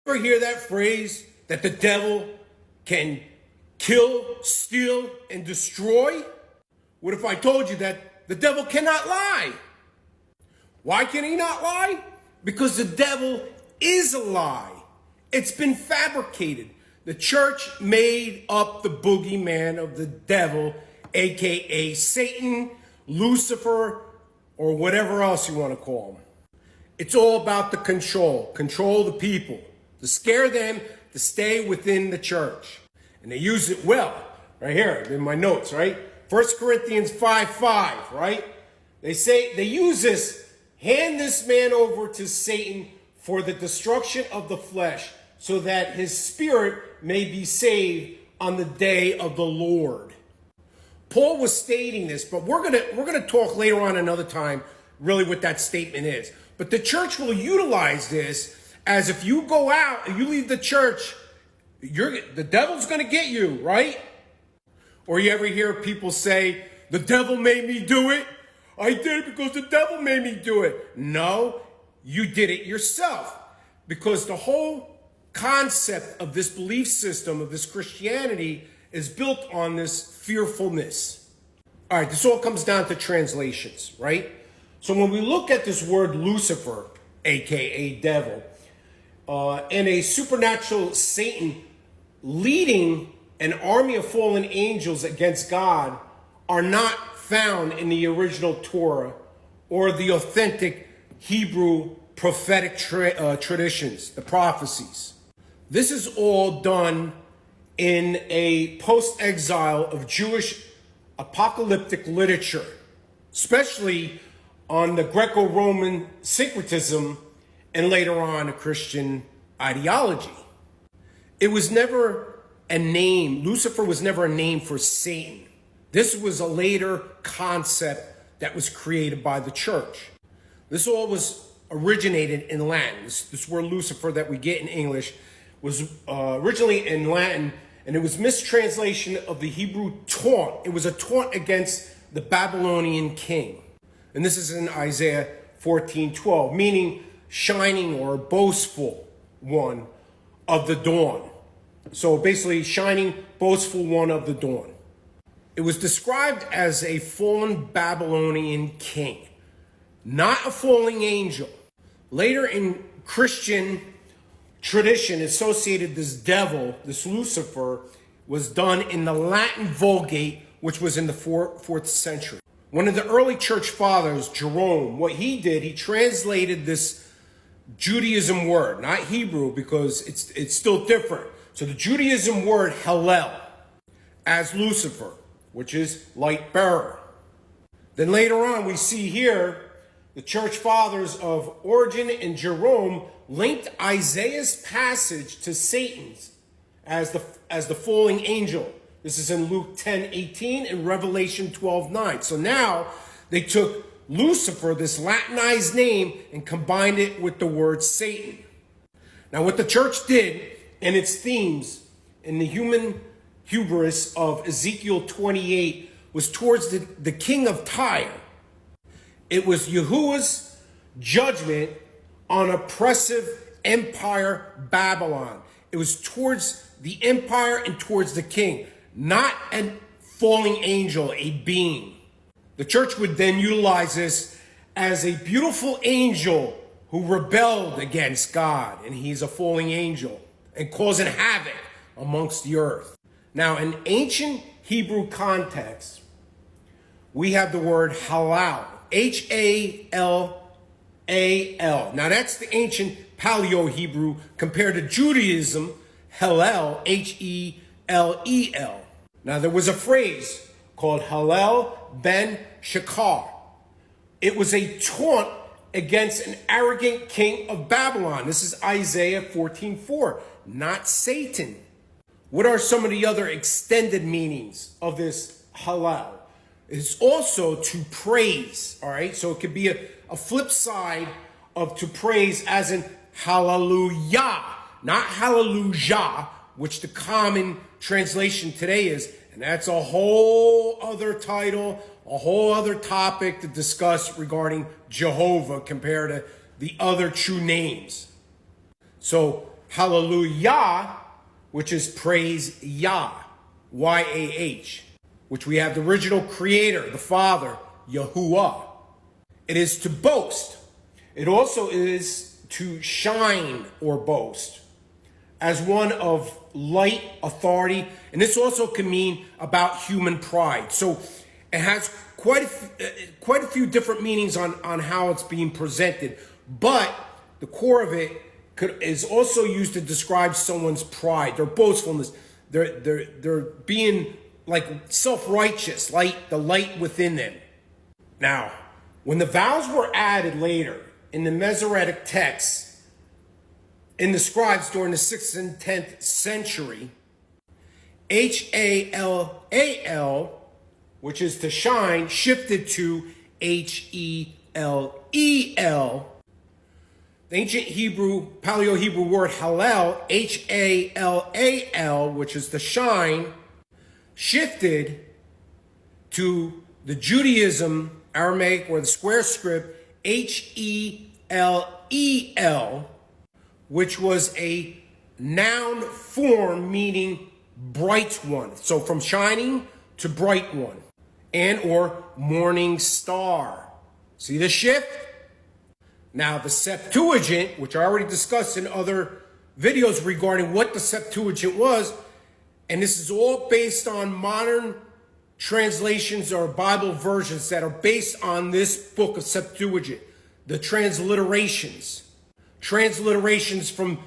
Ever hear that phrase that the devil can kill, steal, and destroy? What if I told you that the devil cannot lie? Why can he not lie? Because the devil is a lie. It's been fabricated. The church made up the boogeyman of the devil, aka Satan, Lucifer, or whatever else you want to call him. It's all about the control the people, to scare them to stay within the church. And they use it well. Right here in my notes, right? 1 Corinthians 5:5, right? They use this, hand this man over to Satan for the destruction of the flesh, so that his spirit may be saved on the day of the Lord. Paul was stating this, but we're gonna talk later on another time really what that statement is. But the church will utilize this as if you go out and you leave the church, the devil's going to get you, right? Or you ever hear people say, the devil made me do it. I did it because the devil made me do it. No, you did it yourself. Because the whole concept of this belief system, of this Christianity, is built on this fearfulness. All right, this all comes down to translations, right? So when we look at this word Lucifer, aka devil, and a supernatural Satan leading an army of fallen angels against God are not found in the original Torah or the authentic Hebrew prophetic traditions, the prophecies. This is all done in a post-exile of Jewish apocalyptic literature, especially on the Greco-Roman syncretism and later on a Christian ideology. It was never a name. Lucifer was never a name for Satan. This was a later concept that was created by the church. This all was originated in Latin. This word Lucifer that we get in English was originally in Latin, and it was mistranslation of the Hebrew taunt. It was a taunt against the Babylonian king. And this is in Isaiah 14:12, meaning shining or boastful one of the dawn. So basically, shining, boastful one of the dawn. It was described as a fallen Babylonian king, not a falling angel. Later in Christian tradition associated this devil, this Lucifer, was done in the Latin Vulgate, which was in the 4th century. One of the early church fathers, Jerome, what he did, he translated this Judaism word, not Hebrew, because it's still different. So the Judaism word Helel as Lucifer, which is light bearer. Then later on, we see here the church fathers of Origen and Jerome linked Isaiah's passage to Satan's as the falling angel. This is in Luke 10:18 and Revelation 12:9. So now they took Lucifer, this Latinized name, and combined it with the word Satan. Now what the church did in its themes in the human hubris of Ezekiel 28 was towards the king of Tyre. It was Yahuwah's judgment on oppressive empire Babylon. It was towards the empire and towards the king, not a falling angel, a being. The church would then utilize this as a beautiful angel who rebelled against God, and he's a falling angel and causing havoc amongst the earth. Now, in ancient Hebrew context, we have the word halal, H-A-L-A-L. Now, that's the ancient Paleo-Hebrew compared to Judaism, Helel, H-E-L-E-L. Now, there was a phrase called Helel ben Shachar. It was a taunt against an arrogant king of Babylon. This is Isaiah 14:4, not Satan. What are some of the other extended meanings of this halal? It's also to praise, all right? So it could be a flip side of to praise as in hallelujah, not hallelujah, which the common translation today is. And that's a whole other title, a whole other topic to discuss regarding Jehovah compared to the other true names. So Hallelujah, which is praise Yah, Y-A-H, which we have the original creator, the Father, Yahuwah. It is to boast. It also is to shine or boast as one of light, authority, and this also can mean about human pride. So it has quite a few different meanings on how it's being presented, but the core of it is also used to describe someone's pride, their boastfulness, they're being like self-righteous, the light within them. Now, when the vowels were added later in the Masoretic texts, in the scribes during the 6th and 10th century, Halal, which is to shine, shifted to Helel. The ancient Hebrew, Paleo-Hebrew word halal, Halal, which is to shine, shifted to the Judaism, Aramaic, or the square script, Helel, which was a noun form meaning bright one. So from shining to bright one, and or morning star. See the shift? Now the Septuagint, which I already discussed in other videos regarding what the Septuagint was, and this is all based on modern translations or Bible versions that are based on this book of Septuagint, the transliterations from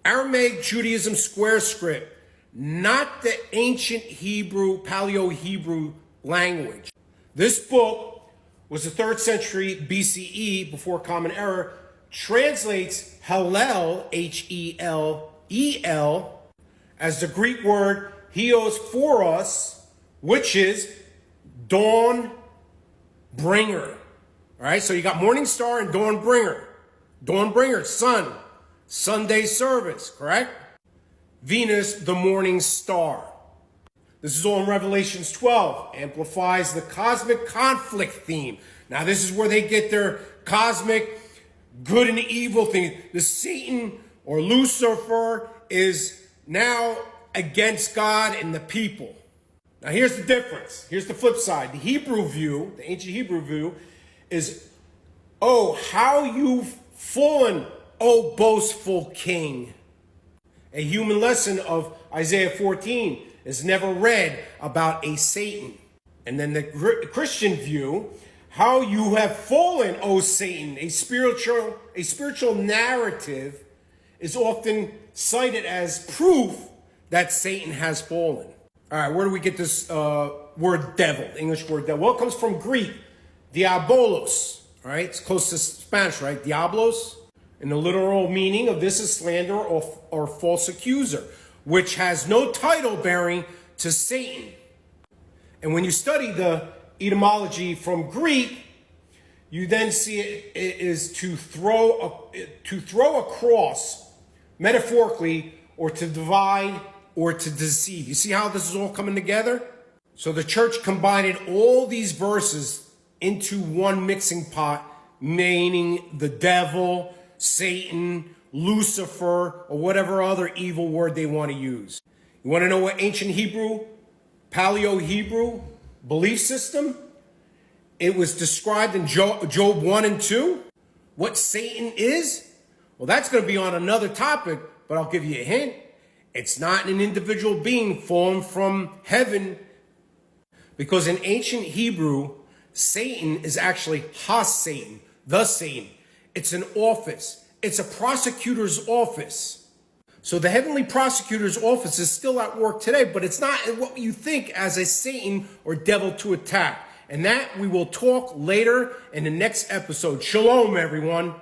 Aramaic Judaism square script, not the ancient Hebrew, Paleo-Hebrew language. This book was the 3rd century BCE, before Common Era, translates Helel, Helel, as the Greek word Hios, which is dawn bringer. All right, so you got morning star and dawn bringer. Dawn bringer, sun, Sunday service, correct? Venus, the morning star. This is all in Revelations 12, amplifies the cosmic conflict theme. Now this is where they get their cosmic good and evil thing. The Satan or Lucifer is now against God and the people. Now here's the difference. Here's the flip side. The Hebrew view, the ancient Hebrew view, is, oh, how you've fallen, O boastful king. A human lesson of Isaiah 14 is never read about a Satan. And then the Christian view, how you have fallen, O Satan, a spiritual narrative is often cited as proof that Satan has fallen. All right, where do we get this word devil, the English word devil? Well, it comes from Greek, diabolos, all right? It's close to Spanish, right? Diablos. And the literal meaning of this is slander or false accuser, which has no title bearing to Satan. And when you study the etymology from Greek, you then see it is to throw across, metaphorically, or to divide, or to deceive. You see how this is all coming together? So the church combined all these verses into one mixing pot, meaning the devil, Satan, Lucifer, or whatever other evil word they want to use. You want to know what ancient Hebrew, Paleo-Hebrew belief system? It was described in Job 1 and 2. What Satan is? Well, that's going to be on another topic, but I'll give you a hint. It's not an individual being fallen from heaven, because in ancient Hebrew, Satan is actually Ha-Satan, the Satan. It's an office. It's a prosecutor's office. So the heavenly prosecutor's office is still at work today, but it's not what you think as a Satan or devil to attack. And that we will talk later in the next episode. Shalom, everyone.